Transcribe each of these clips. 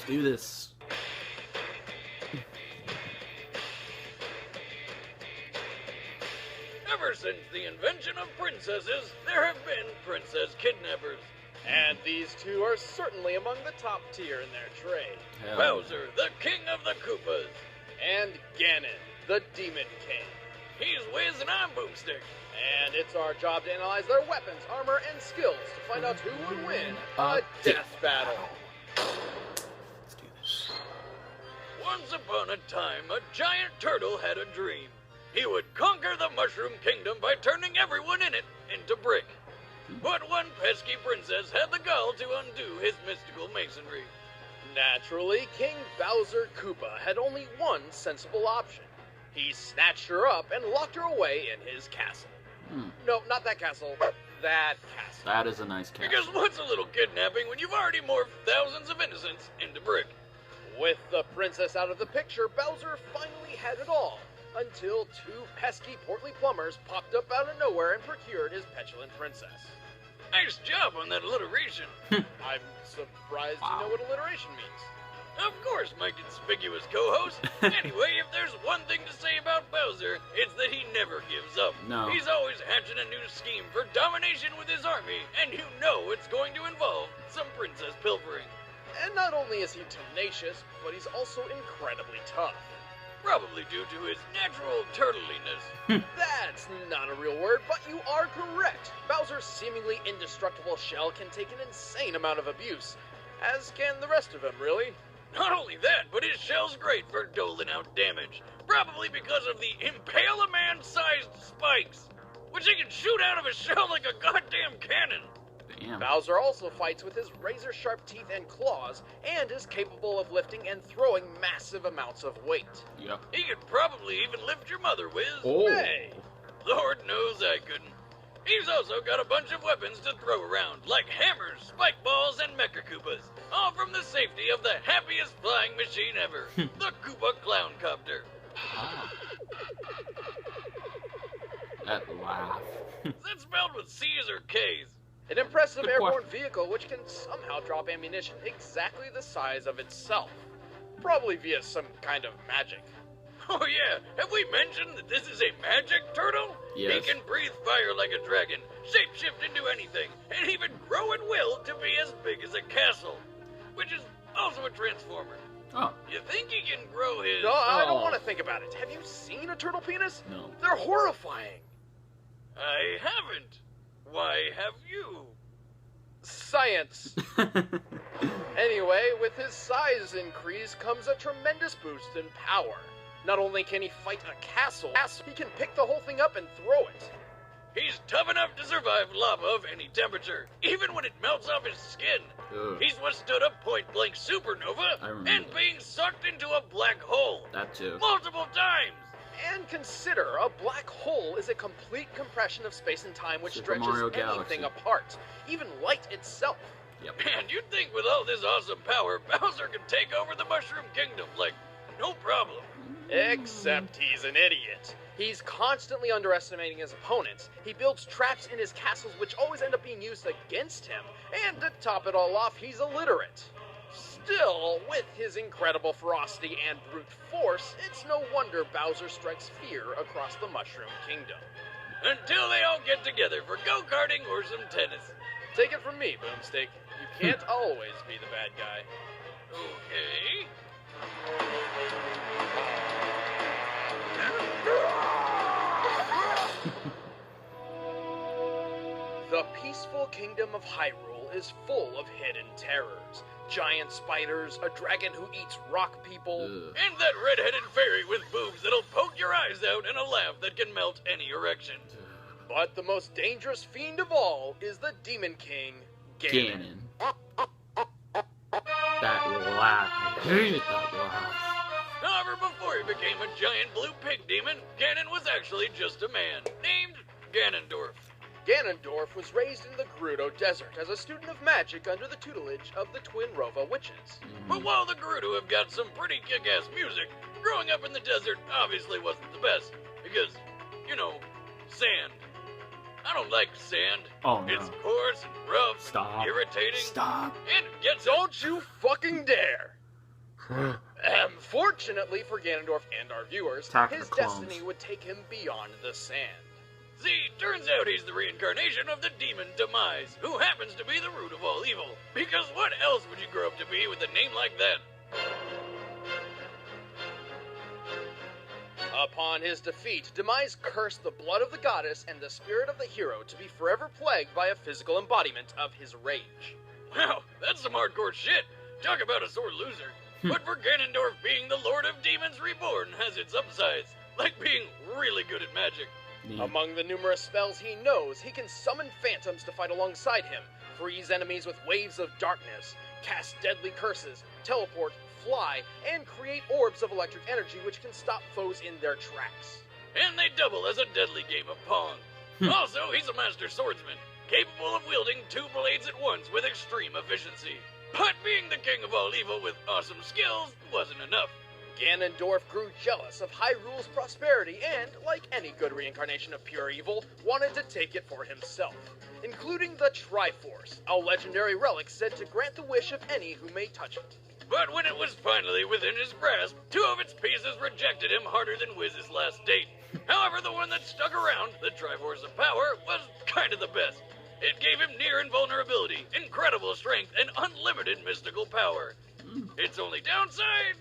do this. Ever since the invention of princesses, there have been princess kidnappers. And these two are certainly among the top tier in their trade. Hell Bowser, the king of the Koopas. And Ganon, the Demon King. He's Wiz and I'm Boomstick. And it's our job to analyze their weapons, armor, and skills to find out who would win a death battle. Let's do this. Once upon a time, a giant turtle had a dream. He would conquer the Mushroom Kingdom by turning everyone in it into brick. But one pesky princess had the gall to undo his mystical masonry. Naturally, King Bowser Koopa had only one sensible option. He snatched her up and locked her away in his castle. No, not that castle. That castle. That is a nice castle. Because what's a little kidnapping when you've already morphed thousands of innocents into brick? With the princess out of the picture, Bowser finally had it all. Until two pesky portly plumbers popped up out of nowhere and procured his petulant princess. Nice job on that alliteration. I'm surprised you know what alliteration means. Of course, my conspicuous co-host. Anyway, if there's one thing to say about Bowser, it's that he never gives up. No. He's always hatching a new scheme for domination with his army, and you know it's going to involve some princess pilfering. And not only is he tenacious, but he's also incredibly tough. Probably due to his natural turtliness. That's not a real word, but you are correct. Bowser's seemingly indestructible shell can take an insane amount of abuse, as can the rest of him, really. Not only that, but his shell's great for doling out damage. Probably because of the impale-a-man-sized spikes, which he can shoot out of his shell like a goddamn cannon. Damn. Bowser also fights with his razor-sharp teeth and claws, and is capable of lifting and throwing massive amounts of weight. Yep. He could probably even lift your mother, Wiz. Oh. Hey! Lord knows I couldn't. He's also got a bunch of weapons to throw around, like hammers, spike balls, and mecha Koopas. All from the safety of the happiest flying machine ever, the Koopa Clown Copter. Ah. That laugh. Is that spelled with C's or K's? An impressive Good airborne question. vehicle which can somehow drop ammunition exactly the size of itself. Probably via some kind of magic. Oh yeah, have we mentioned that this is a magic turtle? Yes. He can breathe fire like a dragon, shapeshift into anything, and even grow at will to be as big as a castle. Which is also a transformer. Oh. You think he can grow his... No, I don't Oh. want to think about it. Have you seen a turtle penis? No. They're horrifying. I haven't. Why have you? Science. Anyway, with his size increase comes a tremendous boost in power. Not only can he fight a castle, he can pick the whole thing up and throw it. He's tough enough to survive lava of any temperature, even when it melts off his skin. Ugh. He's withstood a point-blank supernova I remember and that. being sucked into a black hole That too. multiple times. And consider, a black hole is a complete compression of space and time which Super stretches Mario anything Galaxy. apart, even light itself. Yep. Man, you'd think with all this awesome power, Bowser could take over the Mushroom Kingdom, like, no problem. Except he's an idiot. He's constantly underestimating his opponents. He builds traps in his castles which always end up being used against him. And to top it all off, he's illiterate. Still, with his incredible ferocity and brute force, it's no wonder Bowser strikes fear across the Mushroom Kingdom. Until they all get together for go-karting or some tennis. Take it from me, Boomstick. You can't always be the bad guy. Okay. The peaceful kingdom of Hyrule is full of hidden terrors. Giant spiders, a dragon who eats rock people. Ugh. And that red-headed fairy with boobs that'll poke your eyes out and a laugh that can melt any erection. But the most dangerous fiend of all is the Demon King, Ganon. Ganon. That laugh. I hated that laugh. However, before he became a giant blue pig demon, Ganon was actually just a man, named Ganondorf. Ganondorf was raised in the Gerudo Desert as a student of magic under the tutelage of the Twin Rova witches. But while the Gerudo have got some pretty kick-ass music, growing up in the desert obviously wasn't the best, because, you know, sand. I don't like sand. Oh, no. It's coarse and rough Stop. and irritating. Stop. And it gets Don't you fucking dare! Fortunately for Ganondorf and our viewers, Attack of his the clones. destiny would take him beyond the sand. See, turns out he's the reincarnation of the demon Demise, who happens to be the root of all evil. Because what else would you grow up to be with a name like that? Upon his defeat, Demise cursed the blood of the goddess and the spirit of the hero to be forever plagued by a physical embodiment of his rage. Wow, that's some hardcore shit. Talk about a sore loser. But for Ganondorf, being the Lord of Demons Reborn has its upsides, like being really good at magic. Among the numerous spells he knows, he can summon phantoms to fight alongside him, freeze enemies with waves of darkness, cast deadly curses, teleport, fly, and create orbs of electric energy which can stop foes in their tracks. And they double as a deadly game of Pong. Also, he's a master swordsman, capable of wielding two blades at once with extreme efficiency. But being the king of all evil with awesome skills wasn't enough. Ganondorf grew jealous of Hyrule's prosperity and, like any good reincarnation of pure evil, wanted to take it for himself, including the Triforce, a legendary relic said to grant the wish of any who may touch it. But when it was finally within his grasp, two of its pieces rejected him harder than Wiz's last date. However, the one that stuck around, the Triforce of Power, was kind of the best. It gave him near invulnerability, incredible strength, and unlimited mystical power. Its only downside,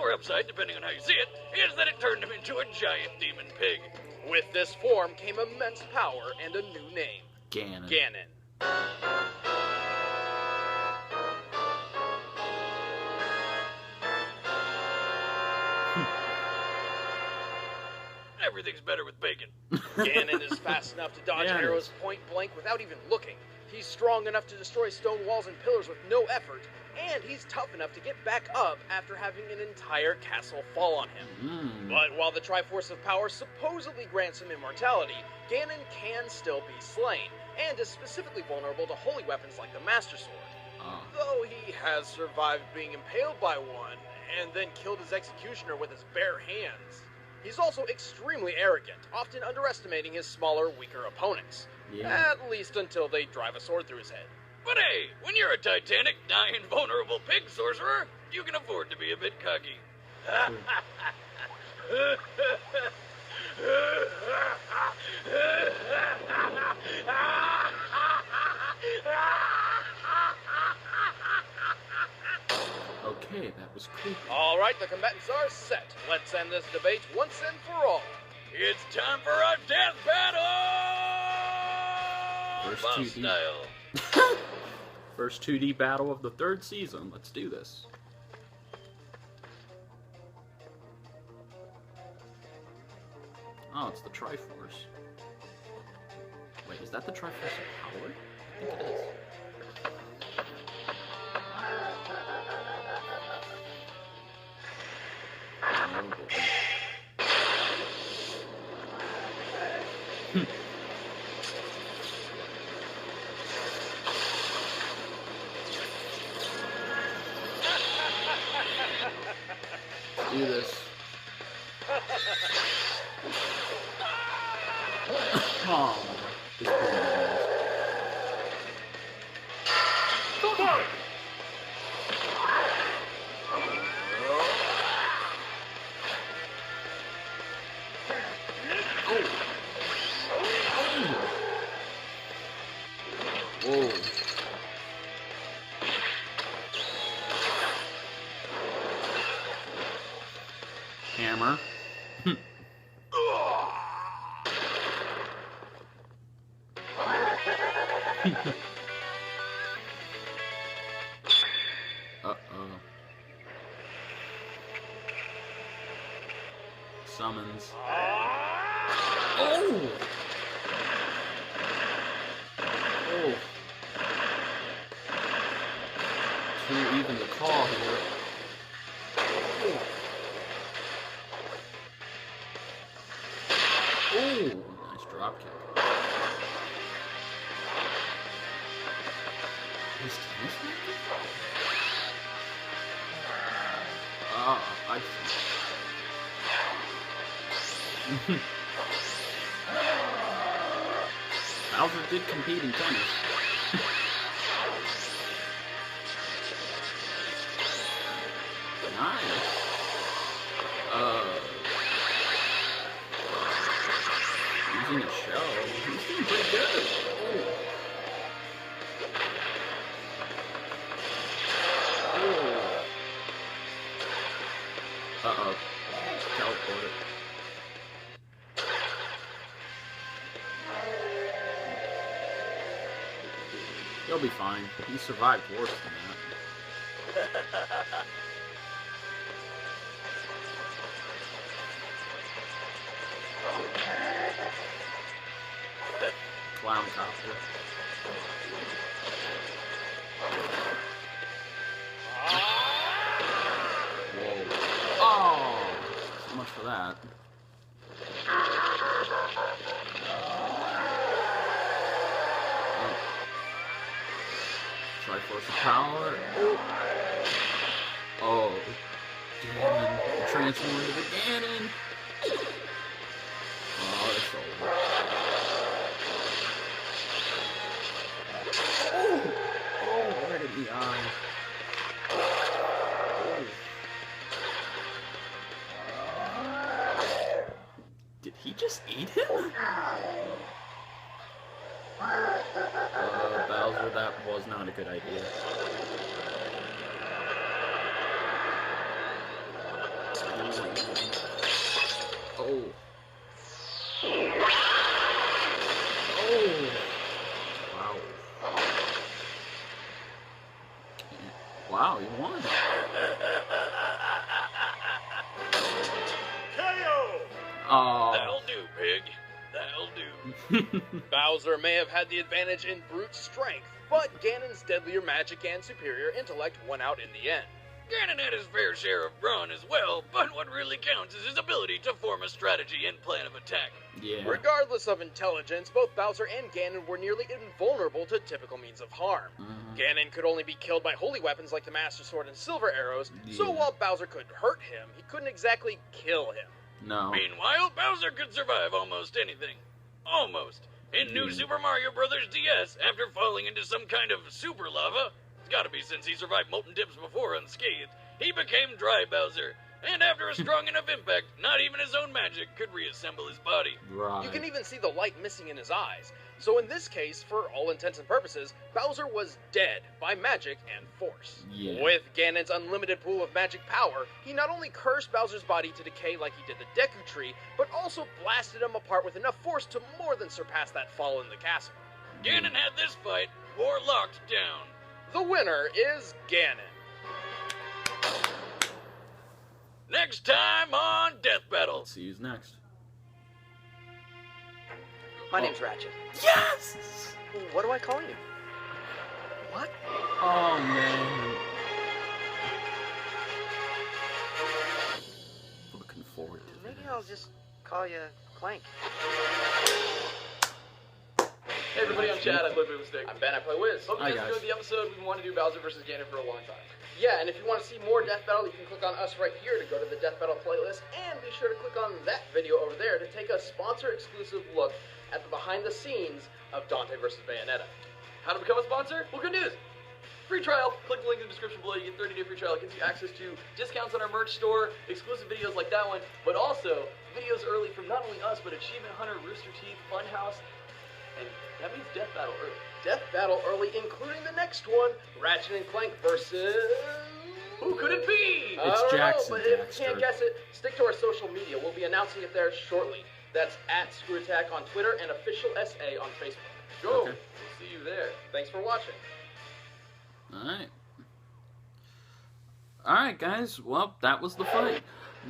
or upside depending on how you see it, is that it turned him into a giant demon pig. With this form came immense power and a new name. Ganon. Ganon. Everything's better with bacon. Ganon is fast enough to dodge Yeah, it arrows is. point blank without even looking. He's strong enough to destroy stone walls and pillars with no effort, and he's tough enough to get back up after having an entire castle fall on him. But while the Triforce of Power supposedly grants him immortality, Ganon can still be slain, and is specifically vulnerable to holy weapons like the Master Sword. Though he has survived being impaled by one, and then killed his executioner with his bare hands. He's also extremely arrogant, often underestimating his smaller, weaker opponents. Yeah. At least until they drive a sword through his head. But hey, when you're a titanic, dying, vulnerable pig sorcerer, you can afford to be a bit cocky. Okay, that was creepy. Alright, the combatants are set. Let's end this debate once and for all. It's time for a death battle! First Boss 2D. style. First 2D battle of the third season. Let's do this. Oh, it's the Triforce. Wait, is that the Triforce of Power? I think it is. Oh boy. Do this. Oh, this poor man. Whoa. Hammer. Uh-oh. Summons. Oh! Oh. Too even to call here. Oh, nice drop kick. His tennis racket? Ah, I see. Bowser did compete in tennis. Nice. He'll be fine. He survived worse than that. Clown copter. Whoa. Oh! So much for that. Triforce of power. Oh. Ganon. Transform into the Ganon. Oh, it's over. Oh, right in the eye. Did he just eat him? Bowser, that was not a good idea. Oh. Oh. Wow. Wow, he won. KO! Oh. That'll do, pig. That'll do. Bowser may have had the advantage in brute strength, but Ganon's deadlier magic and superior intellect won out in the end. Ganon had his fair share of brawn as well, but what really counts is his ability to form a strategy and plan of attack. Yeah. Regardless of intelligence, both Bowser and Ganon were nearly invulnerable to typical means of harm. Ganon could only be killed by holy weapons like the Master Sword and Silver Arrows, so while Bowser could hurt him, he couldn't exactly kill him. No. Meanwhile, Bowser could survive almost anything. Almost. In New Super Mario Bros. DS, after falling into some kind of super lava, it's gotta be since he survived molten dips before unscathed, he became Dry Bowser. And after a strong enough impact, not even his own magic could reassemble his body. Right. You can even see the light missing in his eyes. So in this case, for all intents and purposes, Bowser was dead by magic and force. Yeah. With Ganon's unlimited pool of magic power, he not only cursed Bowser's body to decay like he did the Deku Tree, but also blasted him apart with enough force to more than surpass that fall in the castle. Ganon had this fight war locked down. The winner is Ganon. Next time on Death Battle. Let's see who's next. My name's Ratchet. Yes! What do I call you? What? Oh, man. Looking forward to Maybe this. I'll just call you Clank. Hey everybody, I'm Chad, I play Boomstick. I'm Ben, I play Wiz. Hope Hi, you guys guys. enjoyed the episode. We've been wanting to do Bowser vs. Ganon for a long time. Yeah, and if you want to see more Death Battle, you can click on us right here to go to the Death Battle playlist, and be sure to click on that video over there to take a sponsor-exclusive look at the behind-the-scenes of Dante vs. Bayonetta. How to become a sponsor? Well, good news. Free trial. Click the link in the description below. You get 30-day free trial. It gives you access to discounts on our merch store, exclusive videos like that one, but also videos early from not only us, but Achievement Hunter, Rooster Teeth, Funhouse, and that means Death Battle early. Death Battle early, including the next one, Ratchet and Clank versus... Who could it be? I It's don't Jackson, know, but if Dexter. you can't guess it, stick to our social media. We'll be announcing it there shortly. That's at Screw Attack on Twitter and Official SA on Facebook. Go. Okay. We'll see you there. Thanks for watching. Alright. Alright, guys. Well, that was the fight.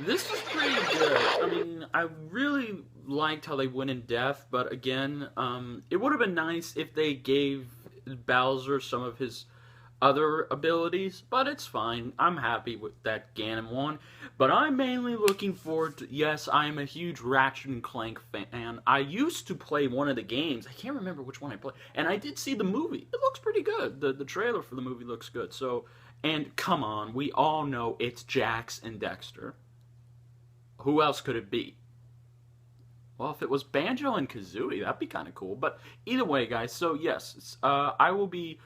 This was pretty good. I mean, I really liked how they went in depth, but again, it would have been nice if they gave Bowser some of his other abilities, but it's fine. I'm happy with that Ganon won. But I'm mainly looking forward to, yes, I am a huge Ratchet and Clank fan. I used to play one of the games. I can't remember which one I played. And I did see the movie. It looks pretty good. The trailer for the movie looks good. So, and come on, we all know it's Jax and Dexter. Who else could it be? Well, if it was Banjo and Kazooie, that'd be kind of cool. But either way, guys, so yes, I will be